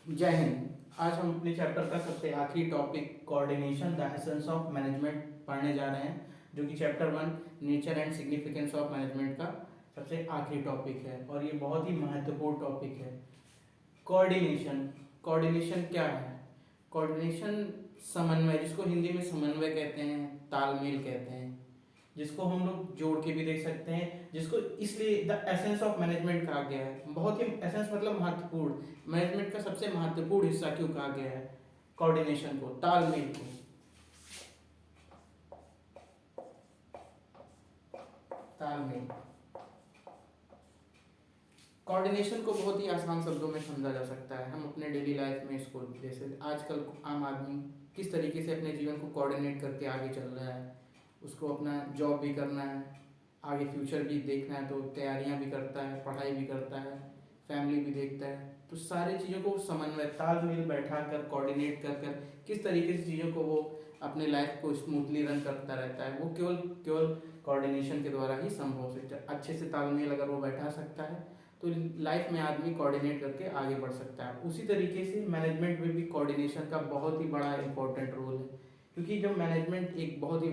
जय हिंद। आज हम अपने चैप्टर का सबसे आखिरी topic coordination the essence of management पढ़ने जा रहे हैं, जो कि chapter 1 nature and significance of management का सबसे आखिरी टॉपिक है और ये बहुत ही महत्वपूर्ण टॉपिक है। कोऑर्डिनेशन कोऑर्डिनेशन क्या है? कोऑर्डिनेशन समन्वय, जिसको हिंदी में समन्वय कहते हैं, तालमेल कहते हैं, जिसको हम लोग जोड़ के भी देख सकते हैं, जिसको इसलिए द एसेंस ऑफ मैनेजमेंट कहा गया है। बहुत ही एसेंस मतलब महत्वपूर्ण, मैनेजमेंट का सबसे महत्वपूर्ण हिस्सा क्यों कहा गया है? कोऑर्डिनेशन को, तालमेल को। तालमेल कोऑर्डिनेशन को बहुत ही आसान शब्दों में समझा जा सकता है। हम अपने डेली लाइफ में इसको, जैसे आजकल आम आदमी किस तरीके से अपने जीवन को कोऑर्डिनेट करके आगे चल रहा है, उसको अपना जॉब भी करना है, आगे फ्यूचर भी देखना है, तो तैयारियां भी करता है, पढ़ाई भी करता है, फैमिली भी देखता है, तो सारी चीज़ों को समन्वय, तालमेल बैठा कर, कोऑर्डिनेट कर कर किस तरीके से चीज़ों को वो अपने लाइफ को स्मूथली रन करता रहता है, वो केवल केवल कोऑर्डिनेशन के द्वारा ही संभव हो सकता है। अच्छे से तालमेल अगर वो बैठा सकता है तो लाइफ में आदमी कोऑर्डिनेट करके आगे बढ़ सकता है। उसी तरीके से मैनेजमेंट में भी कोऑर्डिनेशन का बहुत ही बड़ा इंपॉर्टेंट रोल है, क्योंकि जब मैनेजमेंट एक बहुत ही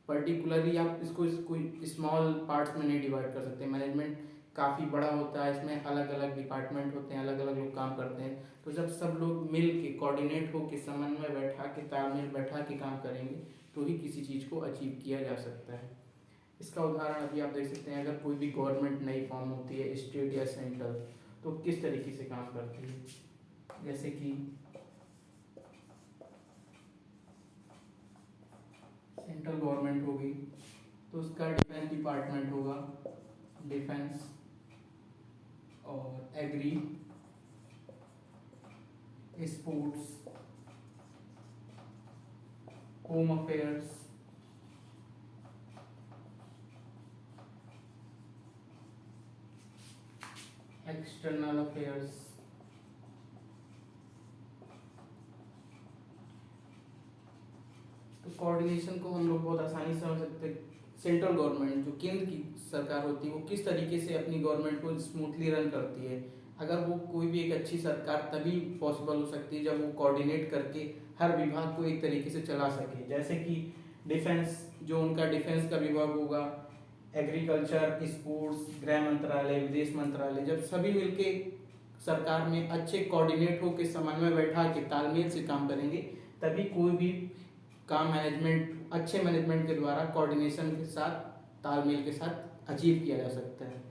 पर्टिकुलरली, आप इसको कोई स्मॉल पार्ट्स में नहीं डिवाइड कर सकते। मैनेजमेंट काफ़ी बड़ा होता है, इसमें अलग अलग डिपार्टमेंट होते हैं, अलग अलग लोग काम करते हैं। तो जब सब लोग मिल के, कोऑर्डिनेट हो के, समन्वय बैठा के, तालमेल बैठा के काम करेंगे तो ही किसी चीज़ को अचीव किया जा सकता है। इसका उदाहरण अभी आप देख सकते हैं, अगर कोई भी गवर्नमेंट नई फॉर्म होती है, स्टेट या सेंट्रल, तो किस तरीके से काम करती है। जैसे कि सेंट्रल गवर्नमेंट होगी तो उसका डिफेंस डिपार्टमेंट होगा, डिफेंस, और agri, sports, home affairs, external affairs. तो कोऑर्डिनेशन को हम लोग बहुत आसानी से समझ सकते हैं। सेंट्रल गवर्नमेंट, जो केंद्र की सरकार होती है, वो किस तरीके से अपनी गवर्नमेंट को स्मूथली रन करती है। अगर वो कोई भी एक अच्छी सरकार तभी पॉसिबल हो सकती है जब वो कोऑर्डिनेट करके हर विभाग को एक तरीके से चला सके। जैसे कि डिफेंस, जो उनका डिफेंस का विभाग होगा, एग्रीकल्चर, स्पोर्ट्स, गृह मंत्रालय, विदेश मंत्रालय, जब सभी मिलके सरकार में अच्छे कोऑर्डिनेट होकर समन्वय बैठा के तालमेल से काम करेंगे, तभी कोई भी काम मैनेजमेंट, अच्छे मैनेजमेंट के द्वारा कोऑर्डिनेशन के साथ, तालमेल के साथ अचीव किया जा सकता है।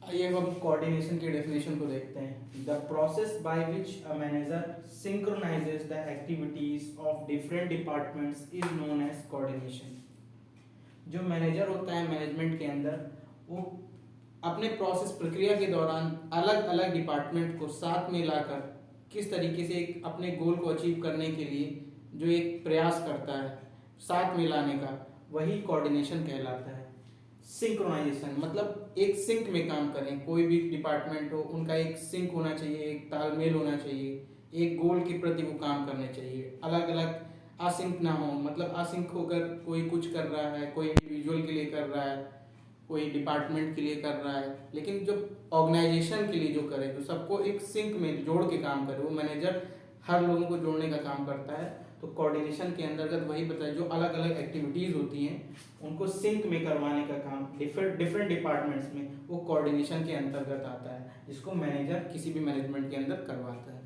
आइए अब हम कोऑर्डिनेशन की डेफिनेशन को देखते हैं। The process by which a manager synchronises the activities of different departments is known as coordination. जो मैनेजर होता है मैनेजमेंट के अंदर, वो अपने प्रोसेस, प्रक्रिया के दौरान अलग अलग डिपार्टमेंट को साथ में लाकर किस तरीके से एक अपने गोल को अचीव करने के लिए जो एक प्रयास करता है साथ में लाने का, वही कोऑर्डिनेशन कहलाता है। सिंक्रोनाइजेशन मतलब एक सिंक में काम करें, कोई भी डिपार्टमेंट हो उनका एक सिंक होना चाहिए, एक तालमेल होना चाहिए, एक गोल के प्रति वो काम करने चाहिए। अलग अलग असिंक ना हो, मतलब असिंक होकर कोई कुछ कर रहा है, कोई इंडिविजुअल के लिए कर रहा है, कोई डिपार्टमेंट के लिए कर रहा है, लेकिन जो ऑर्गेनाइजेशन के लिए जो करे, जो सबको एक सिंक में जोड़ के काम करे, वो मैनेजर हर लोगों को जोड़ने का काम करता है। तो कोऑर्डिनेशन के अंतर्गत वही बताया, जो अलग अलग एक्टिविटीज होती हैं उनको सिंक में करवाने का काम डिफरेंट डिपार्टमेंट्स में, वो कोऑर्डिनेशन के अंतर्गत आता है, जिसको मैनेजर किसी भी मैनेजमेंट के अंदर करवाता है।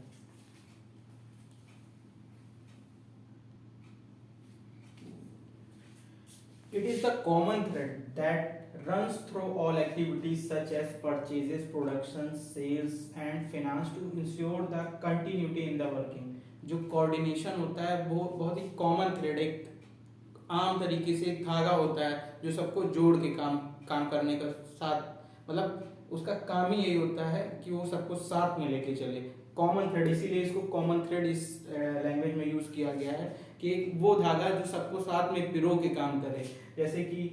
It is the common thread that runs through all activities such as purchases, production, sales and finance to ensure the continuity in the working। जो कोऑर्डिनेशन होता है वो बहुत ही कॉमन थ्रेड, एक आम तरीके से एक धागा होता है जो सबको जोड़ के काम काम करने का साथ, मतलब उसका काम ही यही होता है कि वो सबको साथ में लेके चले। कॉमन थ्रेड, इसीलिए इसको कॉमन थ्रेड इस लैंग्वेज में यूज किया गया है कि वो धागा जो सबको साथ में पिरो के काम करे, जैसे कि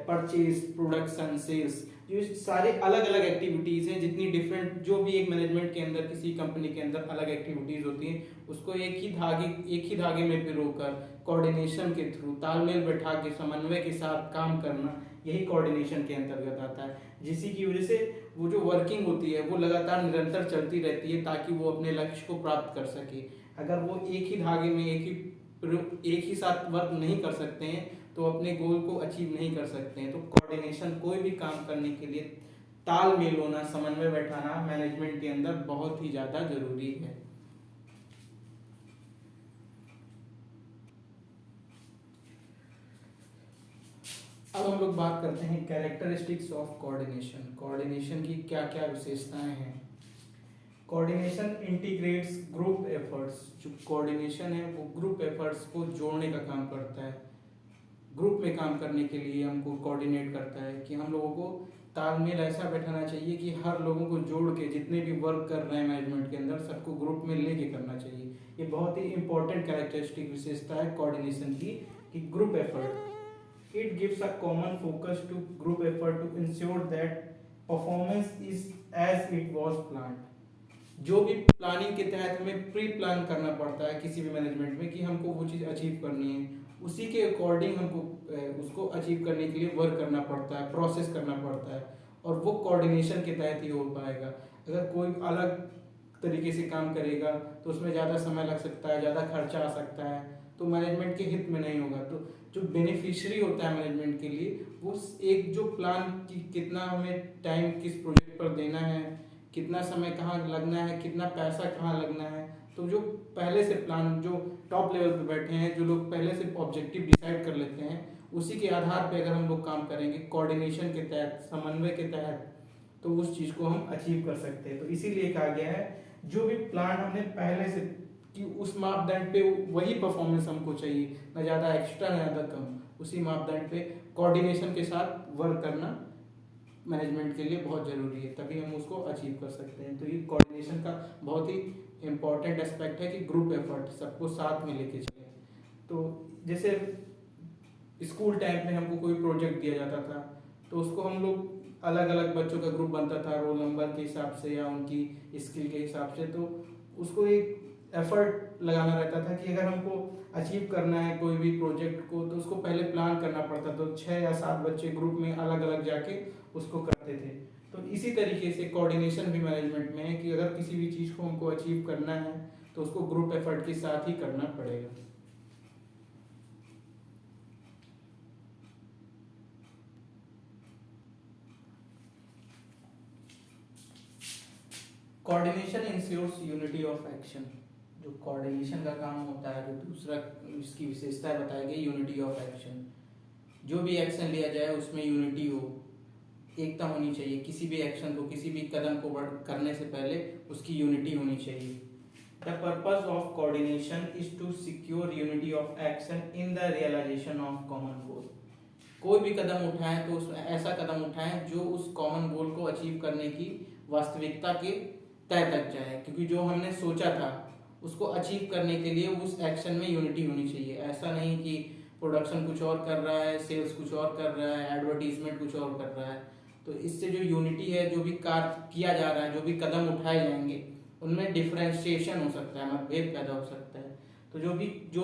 परचेज, प्रोडक्शन, सेल्स, जो सारे अलग अलग एक्टिविटीज़ हैं, जितनी डिफरेंट जो भी एक मैनेजमेंट के अंदर किसी कंपनी के अंदर अलग एक्टिविटीज़ होती हैं, उसको एक ही धागे में पिरोकर कोऑर्डिनेशन के थ्रू तालमेल बैठा के समन्वय के साथ काम करना, यही कोऑर्डिनेशन के अंतर्गत आता है। जिसी की वजह से वो जो वर्किंग होती है वो लगातार निरंतर चलती रहती है, ताकि वो अपने लक्ष्य को प्राप्त कर सके। अगर वो एक ही धागे में एक ही साथ वर्क नहीं कर सकते हैं तो अपने गोल को अचीव नहीं कर सकते हैं। तो कोऑर्डिनेशन, कोई भी काम करने के लिए तालमेल होना, समन्वय बैठाना मैनेजमेंट के अंदर बहुत ही ज़्यादा जरूरी है। अब हम लोग बात करते हैं कैरेक्टरिस्टिक्स ऑफ कोऑर्डिनेशन। कोऑर्डिनेशन की क्या क्या विशेषताएं हैं। Coordination integrates group efforts. जो कोऑर्डिनेशन है वो ग्रुप एफर्ट्स को जोड़ने का काम करता है। ग्रुप में काम करने के लिए हमको कोऑर्डिनेट करता है कि हम लोगों को तालमेल ऐसा बैठाना चाहिए कि हर लोगों को जोड़ के, जितने भी वर्क कर रहे हैं मैनेजमेंट के अंदर, सबको ग्रुप में लेके करना चाहिए। ये बहुत ही इंपॉर्टेंट कैरेक्टरिस्टिक विशेषता है कोऑर्डिनेशन की, कि group effort, it gives a common focus to group effort to ensure that performance is as it was planned. जो भी प्लानिंग के तहत हमें प्री प्लान करना पड़ता है किसी भी मैनेजमेंट में कि हमको वो चीज़ अचीव करनी है, उसी के अकॉर्डिंग हमको उसको अचीव करने के लिए वर्क करना पड़ता है, प्रोसेस करना पड़ता है, और वो कोऑर्डिनेशन के तहत ही हो पाएगा। अगर कोई अलग तरीके से काम करेगा तो उसमें ज़्यादा समय लग सकता है, ज़्यादा खर्चा आ सकता है, तो मैनेजमेंट के हित में नहीं होगा। तो जो बेनिफिशियरी होता है मैनेजमेंट के लिए, वो एक जो प्लान की कितना हमें टाइम किस प्रोजेक्ट पर देना है, कितना समय कहाँ लगना है, कितना पैसा कहाँ लगना है, तो जो पहले से प्लान, जो टॉप लेवल पे बैठे हैं, जो लोग पहले से ऑब्जेक्टिव डिसाइड कर लेते हैं, उसी के आधार पे अगर हम लोग काम करेंगे कोऑर्डिनेशन के तहत, समन्वय के तहत, तो उस चीज़ को हम अचीव कर सकते हैं। तो इसीलिए कहा गया है जो भी प्लान हमने पहले से कि उस मापदंड पे वही परफॉर्मेंस हमको चाहिए, ना ज़्यादा एक्स्ट्रा ना ज़्यादा कम, उसी मापदंड पे कोऑर्डिनेशन के साथ वर्क करना मैनेजमेंट के लिए बहुत ज़रूरी है, तभी हम उसको अचीव कर सकते हैं। तो ये कोऑर्डिनेशन का बहुत ही इम्पॉर्टेंट एस्पेक्ट है कि ग्रुप एफर्ट, सबको साथ में लेके चले। तो जैसे स्कूल टाइम में हमको कोई प्रोजेक्ट दिया जाता था, तो उसको हम लोग अलग अलग बच्चों का ग्रुप बनता था रोल नंबर के हिसाब से या उनकी स्किल के हिसाब से, तो उसको एक एफर्ट लगाना रहता था कि अगर हमको अचीव करना है कोई भी प्रोजेक्ट को, तो उसको पहले प्लान करना पड़ता था। तो 6 या 7 बच्चे ग्रुप में अलग अलग जाके उसको करते थे। तो इसी तरीके से कोऑर्डिनेशन भी मैनेजमेंट में है कि अगर किसी भी चीज़ को हमको अचीव करना है तो उसको ग्रुप एफर्ट के साथ ही करना पड़ेगा। Coordination ensures unity of action. जो कोऑर्डिनेशन का काम होता है, जो दूसरा इसकी विशेषता बताई गई, यूनिटी ऑफ एक्शन। जो भी एक्शन लिया जाए उसमें यूनिटी हो, एकता होनी चाहिए। किसी भी एक्शन को, किसी भी कदम को करने से पहले उसकी यूनिटी होनी चाहिए। The purpose of coordination is to secure unity of action in the realisation of common goal. कोई भी कदम उठाएं तो उसमें ऐसा कदम उठाएं जो उस कॉमन गोल को अचीव करने की वास्तविकता के तय तक जाए, क्योंकि जो हमने सोचा था उसको अचीव करने के लिए उस एक्शन में यूनिटी होनी चाहिए। ऐसा नहीं कि प्रोडक्शन कुछ और कर रहा है, सेल्स कुछ और कर रहा है, एडवर्टीजमेंट कुछ और कर रहा है। तो इससे जो यूनिटी है, जो भी कार्य किया जा रहा है, जो भी कदम उठाए जाएंगे, उनमें डिफरेंशिएशन हो सकता है, मतभेद पैदा हो सकता है। तो जो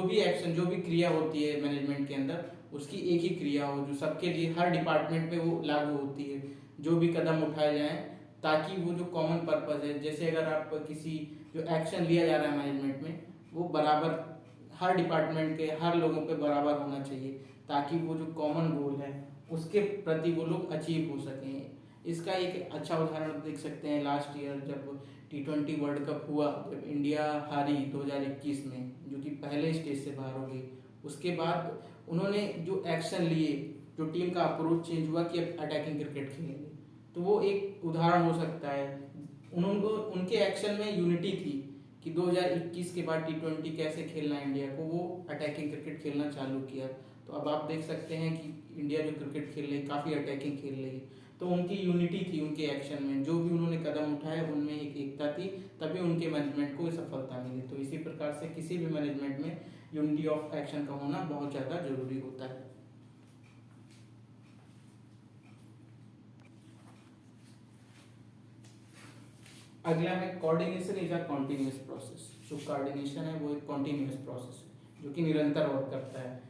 भी एक्शन, जो भी क्रिया होती है मैनेजमेंट के अंदर, उसकी एक ही क्रिया हो जो सबके लिए, हर डिपार्टमेंट में वो लागू होती है। जो भी कदम उठाए जाएं ताकि वो जो कॉमन पर्पज है, जैसे अगर आप किसी जो एक्शन लिया जा रहा है मैनेजमेंट में, वो बराबर हर डिपार्टमेंट के हर लोगों पे बराबर होना चाहिए, ताकि वो जो कॉमन गोल है उसके प्रति वो लोग अचीव हो सकें। इसका एक अच्छा उदाहरण देख सकते हैं लास्ट ईयर जब T20 वर्ल्ड कप हुआ, जब इंडिया हारी 2021 में, जो कि पहले स्टेज से बाहर हो गई। उसके बाद उन्होंने जो एक्शन लिए, जो टीम का अप्रोच चेंज हुआ कि अब अटैकिंग क्रिकेट खेलेंगे, तो वो एक उदाहरण हो सकता है। उनको उनके एक्शन में यूनिटी थी कि 2021 के बाद T20 कैसे खेलना है इंडिया को, वो अटैकिंग क्रिकेट खेलना चालू किया। तो अब आप देख सकते हैं कि इंडिया जो क्रिकेट खेल रही है, काफ़ी अटैकिंग खेल रही है। तो उनकी यूनिटी थी उनके एक्शन में, जो भी उन्होंने कदम उठाए उनमें एक एकता थी, तभी उनके मैनेजमेंट को सफलता मिली। तो इसी प्रकार से किसी भी मैनेजमेंट में यूनिटी ऑफ एक्शन का होना बहुत ज़्यादा जरूरी होता है। अगला है coordination is a continuous process. जो कोऑर्डिनेशन है वो एक कॉन्टिन्यूस प्रोसेस है जो कि निरंतर वर्क करता है।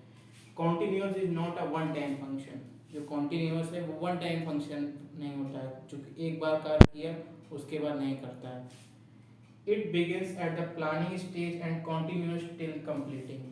Continuous is not a one time function. जो कॉन्टिन्यूस है वो वन टाइम फंक्शन नहीं होता है, जो कि एक बार कार्य किया उसके बाद नहीं करता है। It begins at the planning stage and continuous till completing.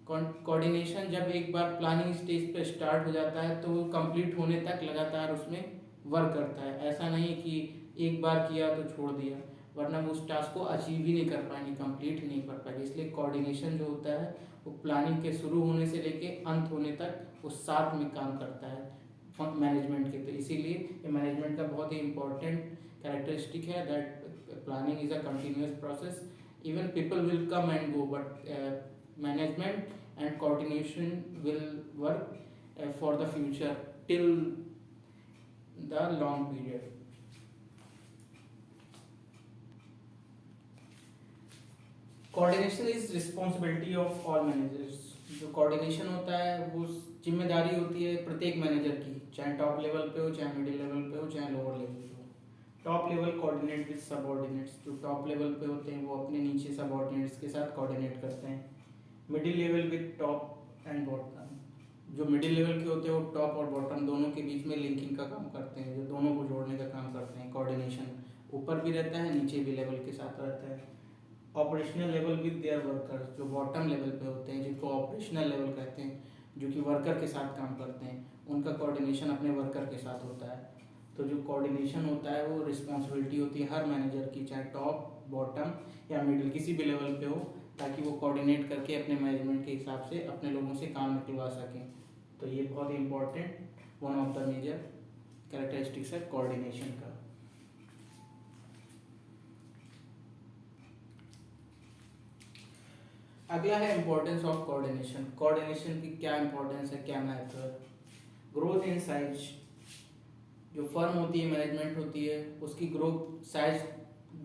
Coordination जब एक बार प्लानिंग स्टेज पे स्टार्ट हो जाता है तो वो कंप्लीट होने तक लगातार उसमें वर्क करता है। ऐसा नहीं कि एक बार किया तो छोड़ दिया, वरना वो उस टास्क को अचीव ही नहीं कर पाएंगे, कंप्लीट ही नहीं कर पाएंगे। इसलिए कोऑर्डिनेशन जो होता है वो प्लानिंग के शुरू होने से लेके अंत होने तक वो साथ में काम करता है मैनेजमेंट के। तो इसीलिए ये मैनेजमेंट का बहुत ही इम्पोर्टेंट कैरेक्टरिस्टिक है that planning is a continuous process. Even people will come and go but management and coordination will work for the future till the long period. Coordination is responsibility of all managers. जो coordination होता है वो जिम्मेदारी होती है प्रत्येक manager की, चाहे टॉप लेवल पे हो, चाहे मिडिल लेवल पे हो, चाहे लोअर लेवल पे हो। Top level coordinate with subordinates. जो टॉप लेवल पे होते हैं वो अपने नीचे सबऑर्डिनेट्स के साथ कोऑर्डिनेट करते हैं। Middle level with top and bottom. जो मिडिल लेवल के होते हैं वो टॉप और बॉटम दोनों के बीच में लिंकिंग का काम करते हैं, जो दोनों को जोड़ने का काम करते हैं। कोऑर्डिनेशन ऊपर भी रहता है, नीचे भी लेवल के साथ रहता है। Operational level with their workers. जो बॉटम लेवल पे होते हैं जिनको ऑपरेशनल लेवल कहते हैं, जो कि वर्कर के साथ काम करते हैं, उनका कोऑर्डिनेशन अपने वर्कर के साथ होता है। तो जो कोऑर्डिनेशन होता है वो रिस्पॉन्सिबिलिटी होती है हर मैनेजर की, चाहे टॉप, बॉटम या मिडिल किसी भी लेवल पे हो, ताकि वो कोऑर्डिनेट करके अपने मैनेजमेंट के हिसाब से अपने लोगों से काम निकलवा सकें। तो ये बहुत ही important one of the major characteristics है कोऑर्डिनेशन का। अगला है इम्पोर्टेंस ऑफ कोऑर्डिनेशन। कोऑर्डिनेशन की क्या इम्पोर्टेंस है, क्या महत्व है। Growth in size. जो फर्म होती है, मैनेजमेंट होती है, उसकी ग्रोथ साइज,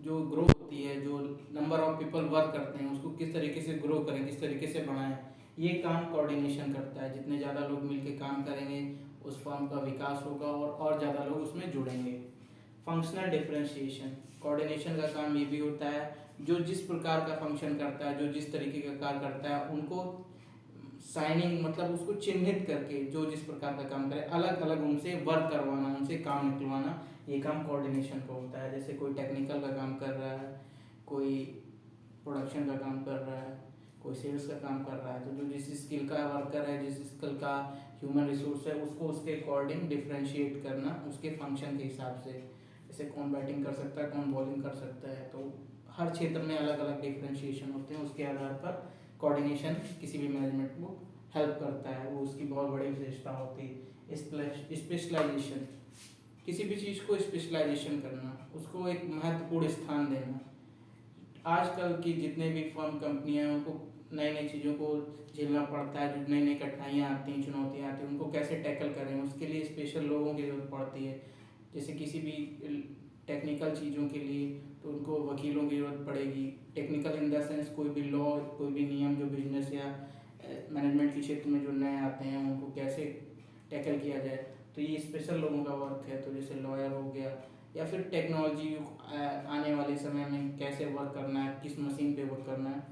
जो ग्रोथ होती है, जो नंबर ऑफ पीपल वर्क करते हैं उसको किस तरीके से ग्रो करें, किस तरीके से बढ़ाएं, ये काम कोऑर्डिनेशन करता है। जितने ज़्यादा लोग मिलकर काम करेंगे उस फर्म का विकास होगा और ज़्यादा लोग उसमें जुड़ेंगे। Functional differentiation. कोऑर्डिनेशन का काम ये भी होता है जो जिस प्रकार का फंक्शन करता है, जो जिस तरीके का कार्य करता है, उनको साइनिंग मतलब उसको चिन्हित करके जो जिस प्रकार का काम करे अलग अलग उनसे वर्क करवाना, उनसे काम निकलवाना, ये काम कोऑर्डिनेशन का होता है। जैसे कोई टेक्निकल का काम कर रहा है, कोई प्रोडक्शन का काम कर रहा है, कोई सेल्स का काम कर रहा है, तो जो जिस स्किल का वर्कर है, जिस स्किल का ह्यूमन रिसोर्स है, उसको उसके अकॉर्डिंग डिफ्रेंशिएट करना उसके फंक्शन के हिसाब से। जैसे कौन बैटिंग कर सकता है, कौन बॉलिंग कर सकता है, तो हर क्षेत्र में अलग अलग डिफ्रेंशिएशन होते हैं। उसके आधार पर कोऑर्डिनेशन किसी भी मैनेजमेंट को हेल्प करता है, वो उसकी बहुत बड़ी विशेषता होती है। स्पेशलाइजेशन। किसी भी चीज़ को स्पेशलाइजेशन करना, उसको एक महत्वपूर्ण स्थान देना। आजकल की जितने भी फर्म कंपनियां हैं उनको नई नई चीज़ों को झेलना पड़ता है, जो नई नई कठिनाइयाँ आती हैं, चुनौतियाँ आती हैं, उनको कैसे टैकल करें, उसके लिए स्पेशल लोगों की ज़रूरत पड़ती है। जैसे किसी भी टेक्निकल चीज़ों के लिए तो उनको वकीलों की ज़रूरत पड़ेगी। टेक्निकल इन द सेंस कोई भी लॉ, कोई भी नियम जो बिजनेस या मैनेजमेंट के क्षेत्र में जो नए आते हैं उनको कैसे टैकल किया जाए, तो ये स्पेशल लोगों का वर्क है। तो जैसे लॉयर हो गया, या फिर टेक्नोलॉजी आने वाले समय में कैसे वर्क करना है, किस मशीन पे वर्क करना है,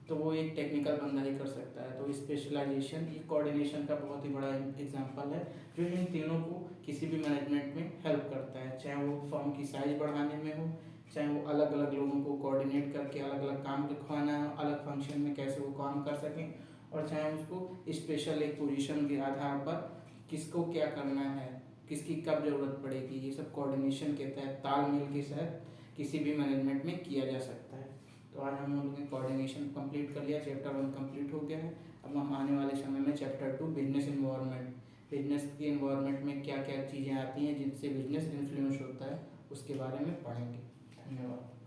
तो वो एक टेक्निकल बंदा ही कर सकता है। तो स्पेशलाइजेशन ये कोऑर्डिनेशन का बहुत ही बड़ा एग्जांपल है, जो इन तीनों को किसी भी मैनेजमेंट में हेल्प करता है। चाहे वो फर्म की साइज बढ़ाने में हो, चाहे वो अलग अलग लोगों को कोऑर्डिनेट करके अलग अलग काम लिखवाना है, अलग फंक्शन में कैसे वो काम कर सकें, और चाहे उसको स्पेशल एक पोजीशन के आधार पर किसको क्या करना है, किसकी कब ज़रूरत पड़ेगी, ये सब कोऑर्डिनेशन के तहत, तालमेल के तहत किसी भी मैनेजमेंट में किया जा सकता है। तो आज हम लोगों ने कोऑर्डिनेशन कंप्लीट कर लिया, चैप्टर 1 कंप्लीट हो गया है। अब हम आने वाले समय में चैप्टर 2 बिजनेस इन्वायरमेंट, बिजनेस के इन्वायरमेंट में क्या क्या चीज़ें आती हैं जिनसे बिजनेस इन्फ्लुएंस होता है, उसके बारे में पढ़ेंगे। धन्यवाद।